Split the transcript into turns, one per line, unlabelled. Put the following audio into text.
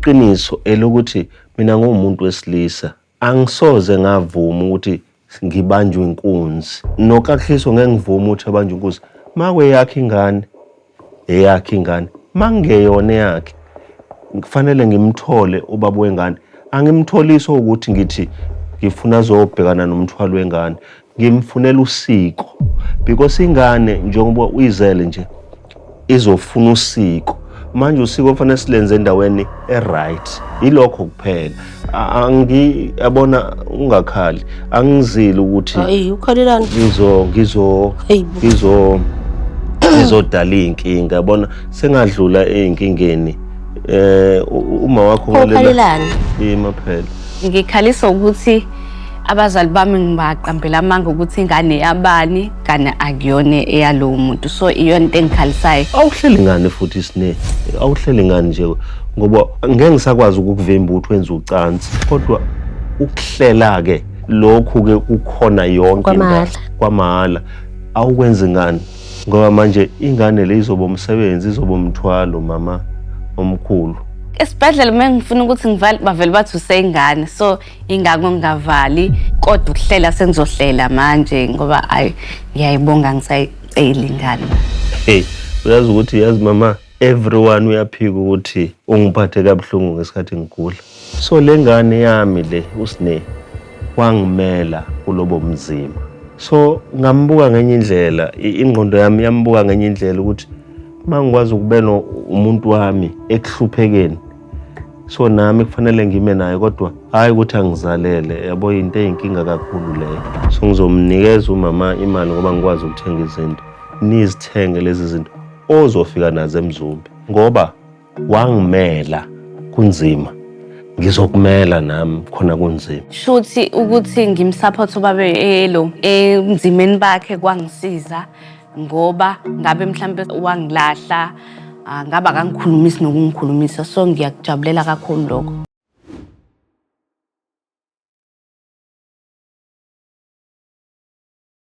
iqiniso elokuthi mina ngumuntu wesilisa angisoze ngavuma ukuthi ngibanjwe inkunzi. NoKaKhiso ngeke ngivume ukuthi abanjwe inkunzi. Mawe yakhe ingane, eyakhe ingane. Mangeyona yakhe, kufanele ngimthole ubaba wengane. Angimtholisi ukuthi ngithi ngifuna azobhekana nomthwalo wengane. Ngimfunela usiko because ingane njengoba uyizele nje izofuna usiko. Manje usiko kufanele silenze endaweni e-right. Ilokho kuphela. Yabona ungakhali. Angizili ukuthi
Hayi ukhalelani.
Ngizodala inkinga. Yabona sengadlula einkingeni. Uma wakho
ukhalelani.
Maphela.
Ngikhalisa ukuthi abazali bami ngibaqambela amanga ukuthi ingane yabani kana akuyona eyalowo muntu. So iyona into engikhalisayo.
Awuhleli ngane futhi Sine. Awuhleli ngane nje ngoba ngeke ngisakwazi ukuvimba ukuthi wenza ucansi. Kodwa ukuhlela ke lokhu ke kukhona yonke into kwamahhala. Awukwenza ingane ngoba manje ingane le izoba umsebenzi, izoba umthwalo mama omkhulu.
Esibhedlela mengifuna ukuthi ngivale bavele bathi usengane. So ingako ngingavali kodwa ukuhlela sengizohlela manje ngoba ngiyayibonga ngisayicela ingane.
Uyazi ukuthi yazi mama everyone uyaphika ukuthi ungiphathe kabuhlungu ngesikhathi ngigula. So lengane yami le uSine wangimela kulobo mzima. So ngambuka ngenye indlela, ingqondo yami yambuka ngenye indlela ukuthi mangikwazi ukubena umuntu wami ekuhluphekeni. So nami kufanele ngime naye kodwa hayi ukuthi angizalele. Yabo into eyinkinga kakhulu leyo. So ngizomnikeza umama imali ngoba ngikwazi ukuthenga izinto. Nizithenge lezi zinto ozofika nazo eMzumbe ngoba wangimela kunzima. Ngizokumela nami khona kunzima.
Shuthi ukuthi ngimsupport ubabe emzimeni bakhe kwangisiza ngoba ngabe mhlambe wangilahla ngaba kangikhulumisi nokungikhulumisa. So ngiyakujabulela kakhulu lokho.